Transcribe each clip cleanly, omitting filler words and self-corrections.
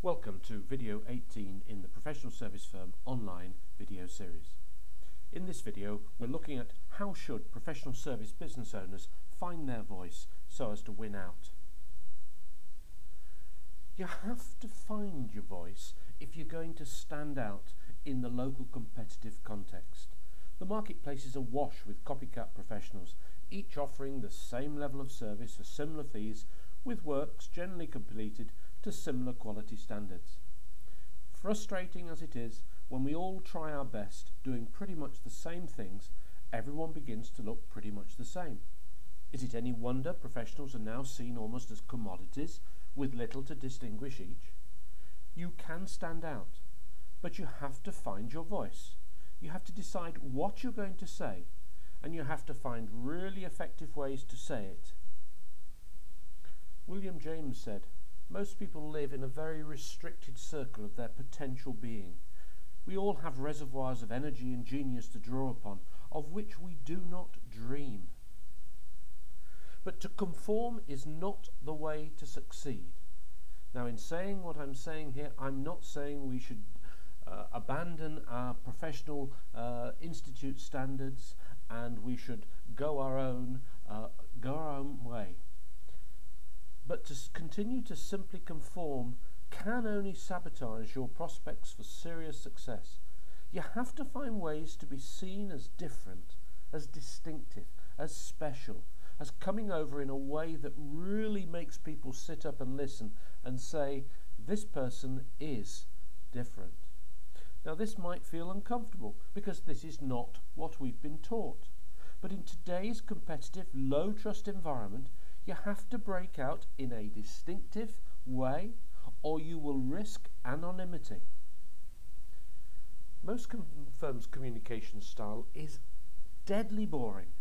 Welcome to video 18 in the Professional Service Firm online video series. In this video we're looking at how should professional service business owners find their voice so as to win out. You have to find your voice if you're going to stand out in the local competitive context. The marketplace is awash with copycat professionals, each offering the same level of service for similar fees, with works generally completed to similar quality standards. Frustrating as it is, when we all try our best doing pretty much the same things, everyone begins to look pretty much the same. Is it any wonder professionals are now seen almost as commodities with little to distinguish each? You can stand out, but you have to find your voice. You have to decide what you're going to say, and you have to find really effective ways to say it. William James said, "Most people live in a very restricted circle of their potential being. We all have reservoirs of energy and genius to draw upon, of which we do not dream." But to conform is not the way to succeed. Now, in saying what I'm saying here, I'm not saying we should abandon our professional institute standards and we should go our own way. But to continue to simply conform can only sabotage your prospects for serious success. You have to find ways to be seen as different, as distinctive, as special, as coming over in a way that really makes people sit up and listen and say, this person is different. Now, this might feel uncomfortable because this is not what we've been taught. But in today's competitive, low-trust environment, you have to break out in a distinctive way or you will risk anonymity. Most firms' communication style is deadly boring.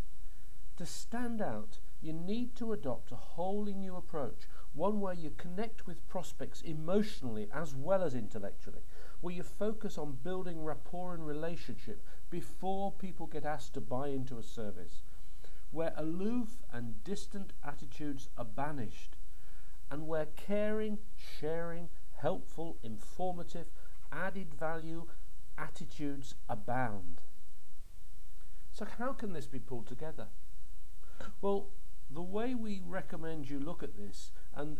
To stand out, you need to adopt a wholly new approach, one where you connect with prospects emotionally as well as intellectually, where you focus on building rapport and relationship before people get asked to buy into a service, where aloof and distant attitudes are banished, and where caring, sharing, helpful, informative, added value attitudes abound. So how can this be pulled together? Well, the way we recommend you look at this, and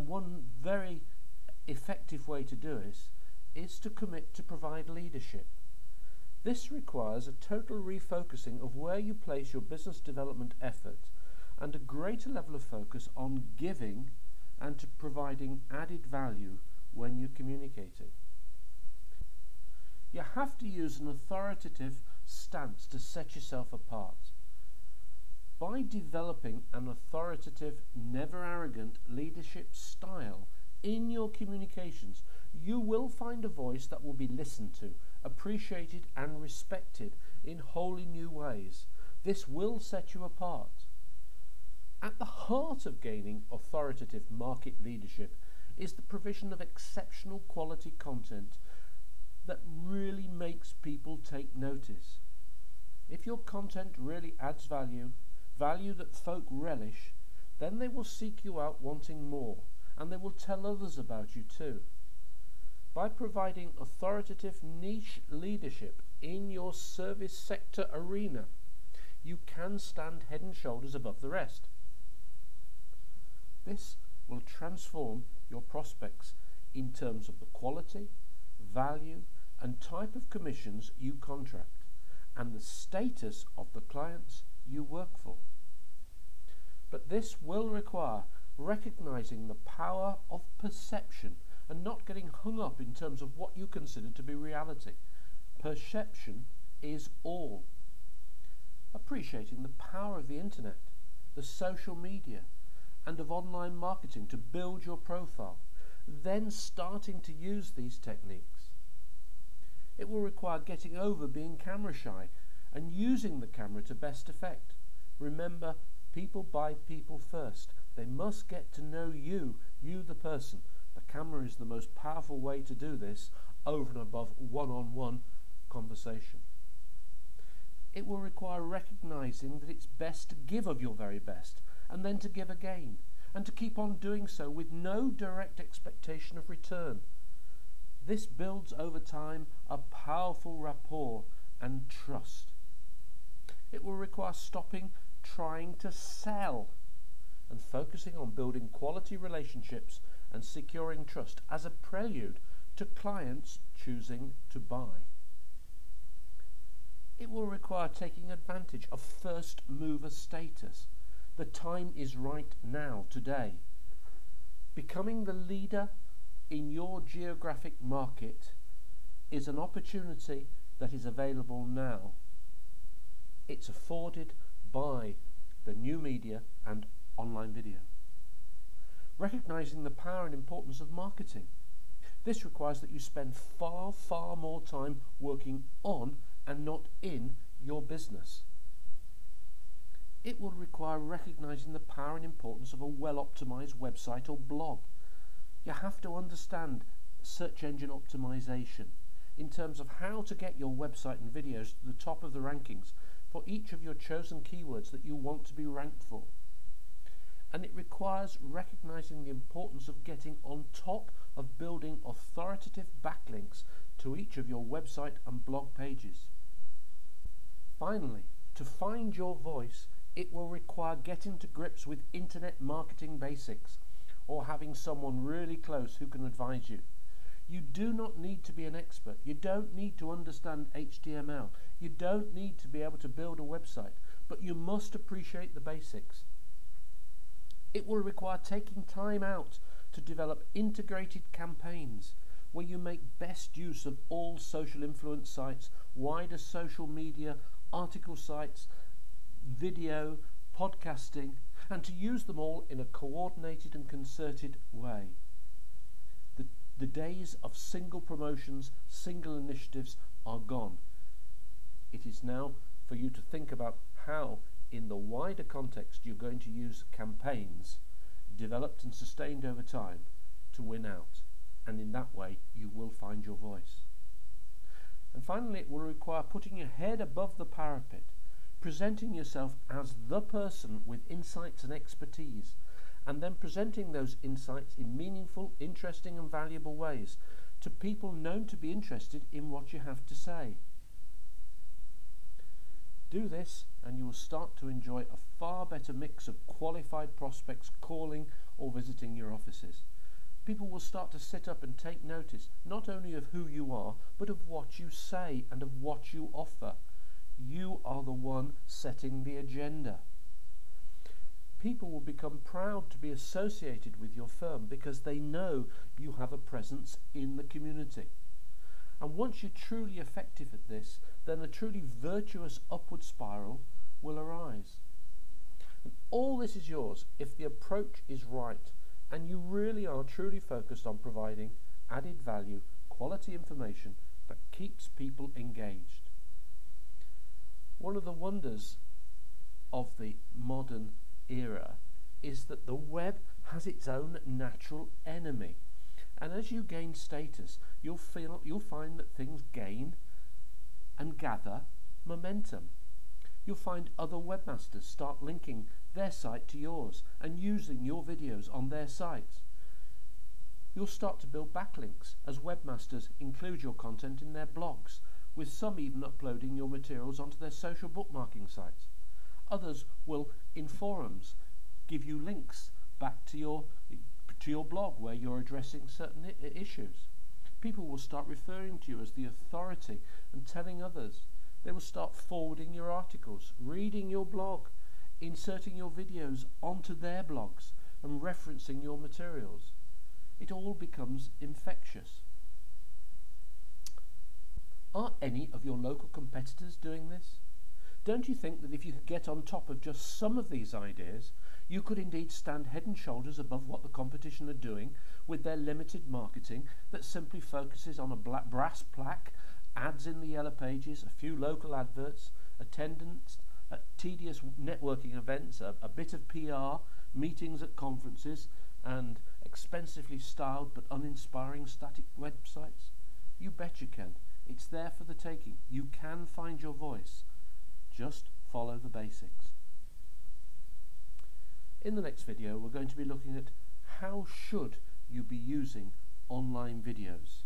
one very effective way to do this, is to commit to provide leadership. This requires a total refocusing of where you place your business development effort and a greater level of focus on giving and to providing added value when you're communicating. You have to use an authoritative stance to set yourself apart. By developing an authoritative, never arrogant leadership style in your communications, you will find a voice that will be listened to, appreciated and respected in wholly new ways. This will set you apart. At the heart of gaining authoritative market leadership is the provision of exceptional quality content that really makes people take notice. If your content really adds value that folk relish, then they will seek you out wanting more, and they will tell others about you too. By providing authoritative niche leadership in your service sector arena, you can stand head and shoulders above the rest. This will transform your prospects in terms of the quality, value, and type of commissions you contract, and the status of the clients you work for. But this will require recognizing the power of perception and not getting hung up in terms of what you consider to be reality. Perception is all. Appreciating the power of the internet, the social media, and of online marketing to build your profile, then starting to use these techniques. It will require getting over being camera shy and using the camera to best effect. Remember, people buy people first. They must get to know you the person. The camera is the most powerful way to do this over and above one-on-one conversation. It will require recognizing that it's best to give of your very best and then to give again and to keep on doing so with no direct expectation of return. This builds over time a powerful rapport and trust. It will require stopping trying to sell and focusing on building quality relationships and securing trust as a prelude to clients choosing to buy. It will require taking advantage of first mover status. The time is right now, today. Becoming the leader in your geographic market is an opportunity that is available now. It's afforded by the new media and online video. Recognizing the power and importance of marketing. This requires that you spend far more time working on and not in your business. It will require recognizing the power and importance of a well-optimized website or blog. You have to understand search engine optimization in terms of how to get your website and videos to the top of the rankings for each of your chosen keywords that you want to be ranked for. And it requires recognizing the importance of getting on top of building authoritative backlinks to each of your website and blog pages. Finally, to find your voice, it will require getting to grips with internet marketing basics or having someone really close who can advise you. You do not need to be an expert. You don't need to understand HTML. You don't need to be able to build a website, but you must appreciate the basics. It will require taking time out to develop integrated campaigns where you make best use of all social influence sites, wider social media, article sites, video, podcasting, and to use them all in a coordinated and concerted way. The days of single promotions, single initiatives are gone. It is now for you to think about how, in the wider context, you're going to use campaigns developed and sustained over time to win out, and in that way you will find your voice. And finally, it will require putting your head above the parapet, presenting yourself as the person with insights and expertise, and then presenting those insights in meaningful, interesting and valuable ways to people known to be interested in what you have to say. Do this and you will start to enjoy a far better mix of qualified prospects calling or visiting your offices. People will start to sit up and take notice not only of who you are, but of what you say and of what you offer. You are the one setting the agenda. People will become proud to be associated with your firm because they know you have a presence in the community. And once you're truly effective at this, then a truly virtuous upward spiral will arise. And all this is yours if the approach is right and you really are truly focused on providing added value, quality information that keeps people engaged. One of the wonders of the modern era is that the web has its own natural enemy, and as you gain status, you'll find that things gain and gather momentum. You'll find other webmasters start linking their site to yours and using your videos on their sites. You'll start to build backlinks as webmasters include your content in their blogs, with some even uploading your materials onto their social bookmarking sites. Others will, in forums, give you links back to your blog where you're addressing certain issues. People will start referring to you as the authority and telling others. They will start forwarding your articles, reading your blog, inserting your videos onto their blogs and referencing your materials. It all becomes infectious. Are any of your local competitors doing this? Don't you think that if you could get on top of just some of these ideas, you could indeed stand head and shoulders above what the competition are doing with their limited marketing that simply focuses on a brass plaque, ads in the yellow pages, a few local adverts, attendance at tedious networking events, a bit of PR, meetings at conferences, and expensively styled but uninspiring static websites? You bet you can. It's there for the taking. You can find your voice. Just follow the basics. In the next video, we're going to be looking at how should you be using online videos.